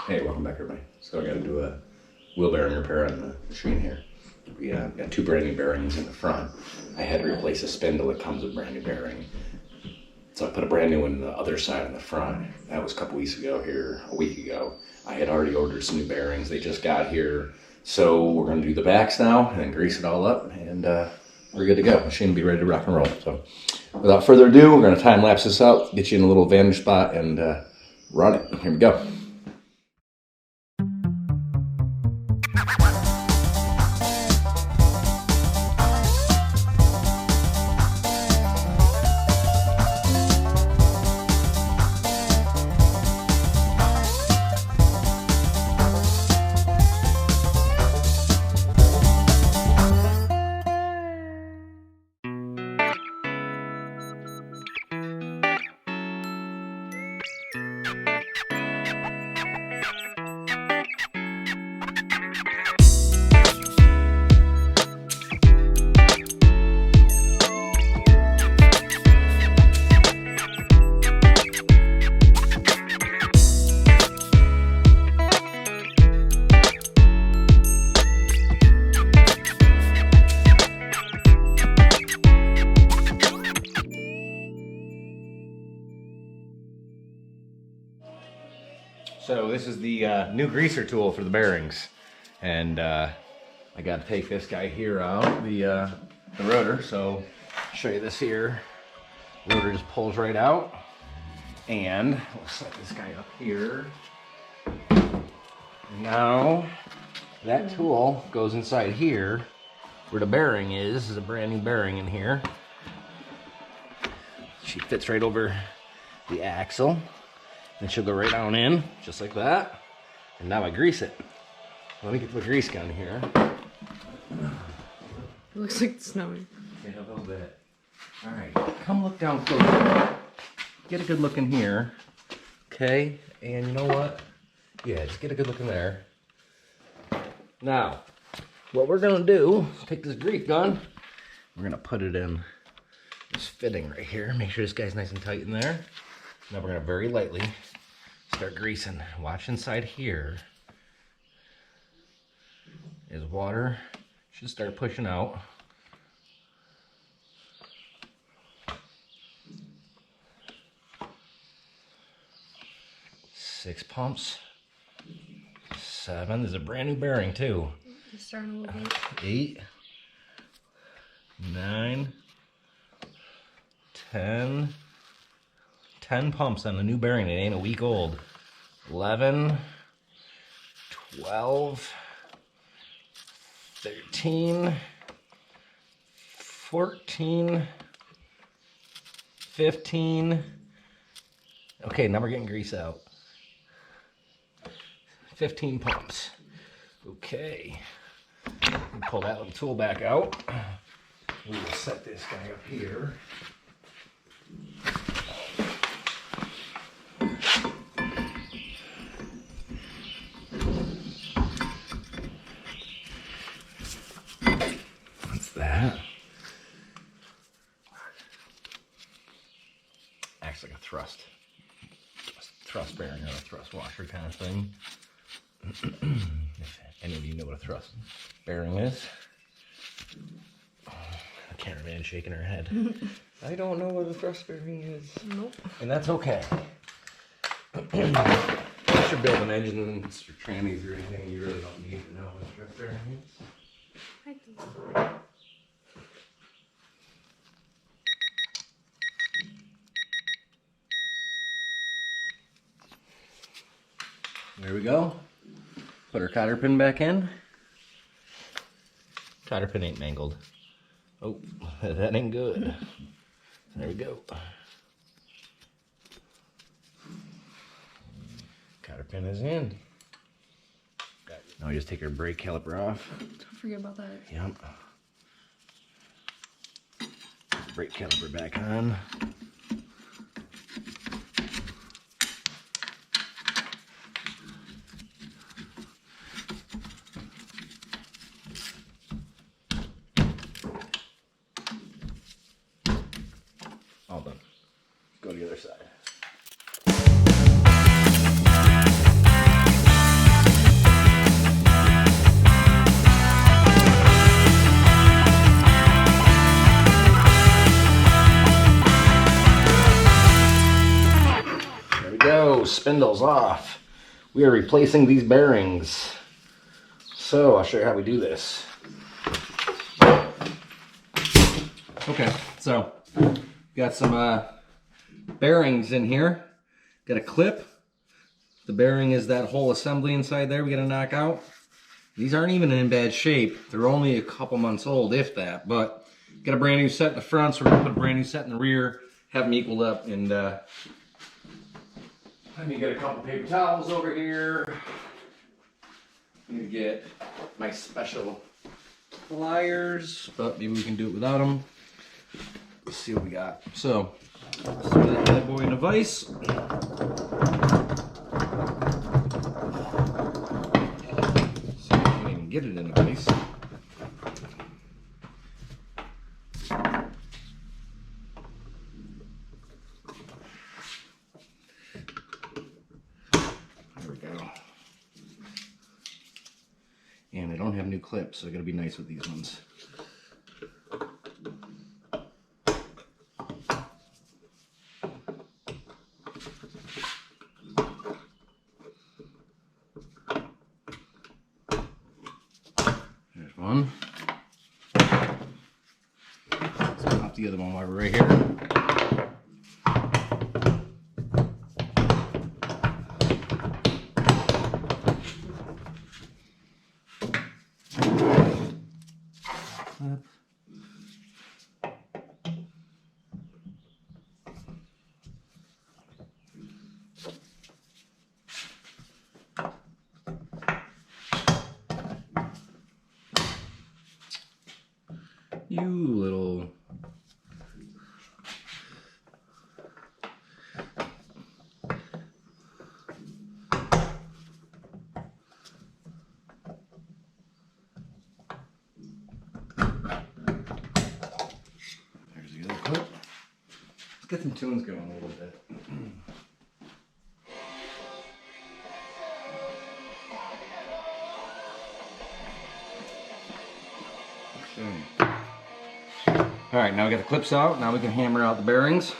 Hey, welcome back everybody. So I got to do a wheel bearing repair on the machine here. We got two brand new bearings in the front. I had to replace a spindle that comes with brand new bearing. So I put a brand new one on the other side on the front. That was a couple weeks ago here, a week ago. I had already ordered some new bearings. They just got here. So we're going to do the backs now and then grease it all up and we're good to go. Machine will be ready to rock and roll. So without further ado, we're going to time lapse this out, get you in a little vantage spot and run it. Here we go. So this is the new greaser tool for the bearings, and I got to take this guy here out, the rotor. So I'll show you this here. Rotor just pulls right out, and we'll set this guy up here. Now that tool goes inside here where the bearing is. This is a brand new bearing in here. She fits right over the axle. And she'll go right on in, just like that. And now I grease it. Let me get the grease gun here. It looks like it's snowing. Yeah, a little bit. All right, come look down close. Get a good look in here. Okay, and you know what? Yeah, just get a good look in there. Now, what we're gonna do is take this grease gun. We're gonna put it in this fitting right here. Make sure this guy's nice and tight in there. Now we're gonna very lightly start greasing. Watch inside here. Is water should start pushing out. Six pumps. Seven. There's a brand new bearing too. It's starting a little bit. 8, 9, 10. 10 pumps on the new bearing. It ain't a week old. 11, 12, 13, 14, 15. Okay, now we're getting grease out. 15 pumps. Okay. Pull that little tool back out. We will set this guy up here. That acts like a thrust bearing or a thrust washer kind of thing. If any of you know what a thrust bearing is. Oh, the cameraman shaking her head. I don't know what a thrust bearing is. Nope. And that's okay. Unless you're building engines or trannies or anything, you really don't need to know what a thrust bearing is. I do. There we go. Put our cotter pin back in. Cotter pin ain't mangled. Oh, that ain't good. There we go. Cotter pin is in. Now we just take our brake caliper off. Don't forget about that. Yep. Brake caliper back on. All done. Go to the other side. spindles off. We are replacing these bearings. So I'll show you how we do this. Okay, so got some bearings in here. Got a clip. The bearing is that whole assembly inside there we gotta knock out. These aren't even in bad shape. They're only a couple months old, if that, but got a brand new set in the front, so we're gonna put a brand new set in the rear, have them equaled up, and let me get a couple paper towels over here. I'm gonna get my special pliers, but maybe we can do it without them. Let's see what we got. So, let's throw that bad boy in a vise. Get it in a vise. There we go. And I don't have new clips, so I gotta be nice with these ones. One. Let's pop the other one while we're right here. You little... There's the other clip. Let's get some tunes going a little bit. Okay. All right, now we got the clips out. Now we can hammer out the bearings.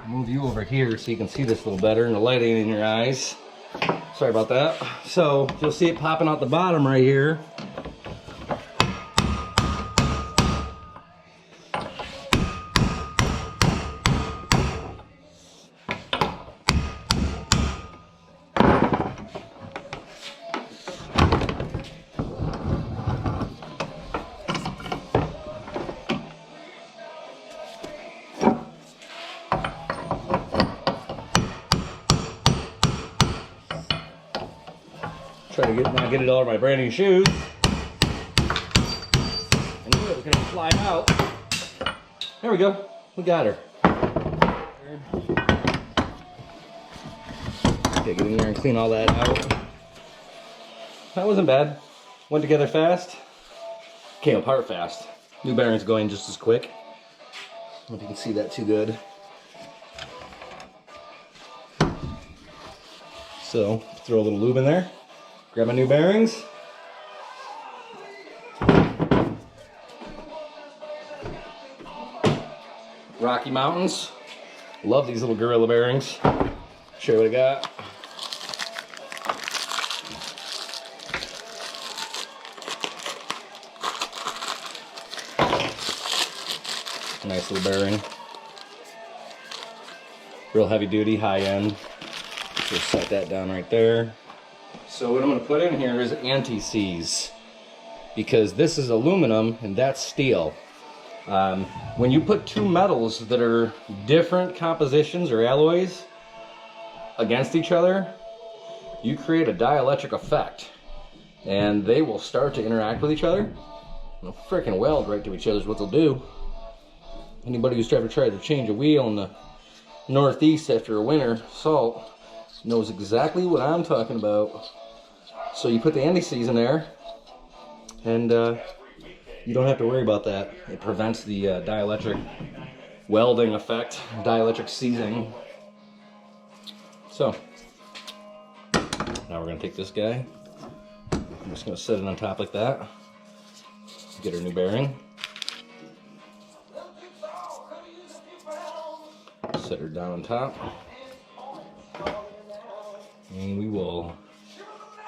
Move you over here so you can see this a little better and the lighting in your eyes. Sorry about that. So you'll see it popping out the bottom right here. Try to not get it all over my brand new shoes. I knew it was gonna fly out. There we go. We got her. Okay, get in there and clean all that out. That wasn't bad. Went together fast. Came apart fast. New bearings going just as quick. I don't know if you can see that too good. So, throw a little lube in there. Grab my new bearings. Rocky Mountains. Love these little Gorilla bearings. Show you what I got. Nice little bearing. Real heavy duty, high end. Just set that down right there. So what I'm going to put in here is anti-seize, because this is aluminum and that's steel. When you put two metals that are different compositions or alloys against each other, you create a dielectric effect, and they will start to interact with each other. They'll freaking weld right to each other is what they'll do. Anybody who's ever tried to change a wheel in the Northeast after a winter salt knows exactly what I'm talking about. So you put the anti-seize in there, and you don't have to worry about that. It prevents the dielectric welding effect, dielectric seizing. So now we're going to take this guy, just gonna set it on top like that. Get our new bearing. Set her down on top. And we will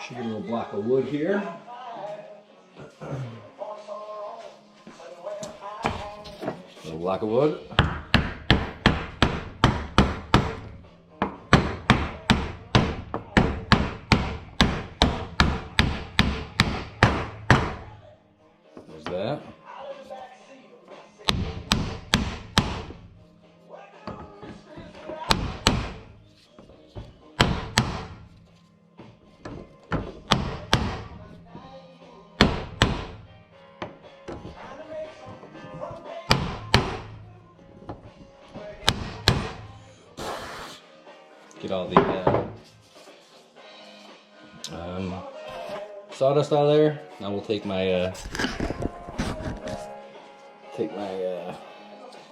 shoot a little block of wood here. A little block of wood. There's that. Get all the sawdust out of there. Now we'll take my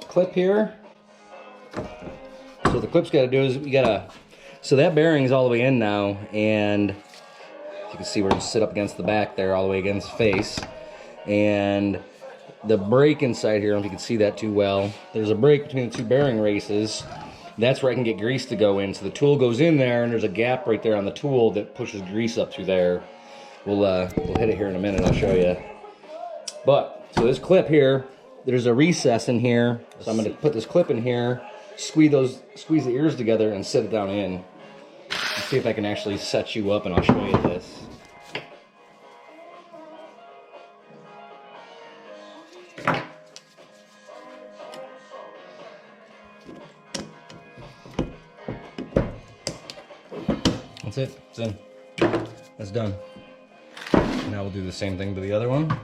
clip here. So what the clip's got to do is so that bearing's all the way in now, and you can see we're gonna sit up against the back there, all the way against the face, and the break inside here, I don't know if you can see that too well. There's a break between the two bearing races. That's where I can get grease to go in. So the tool goes in there, and there's a gap right there on the tool that pushes grease up through there. We'll hit it here in a minute. I'll show you. But so this clip here, there's a recess in here. So I'm going to put this clip in here, squeeze the ears together, and sit it down in. Let's see if I can actually set you up, and I'll show you this. That's it. It's in. That's done. Now we'll do the same thing to the other one.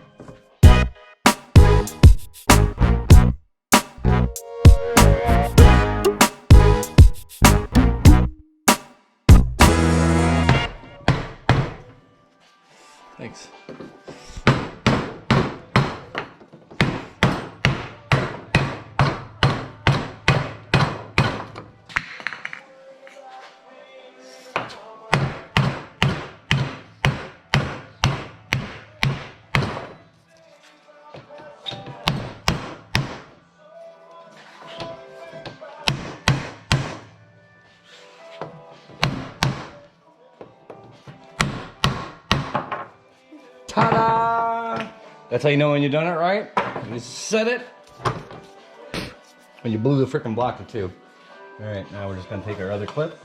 Thanks. Ta-da! That's how you know when you've done it right. You set it when you blew the frickin' block to two. All right, now we're just gonna take our other clip.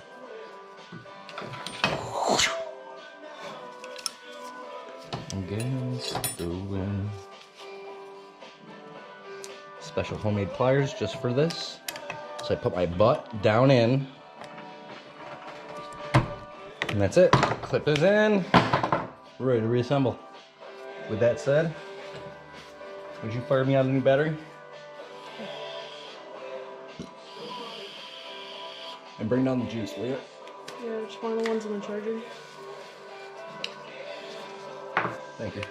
Against the wind. Special homemade pliers just for this. So I put my butt down in. And that's it. Clip is in. We're ready to reassemble. With that said, would you fire me out a new battery? And bring down the juice, will you? Yeah, just one of the ones in the charger. Thank you.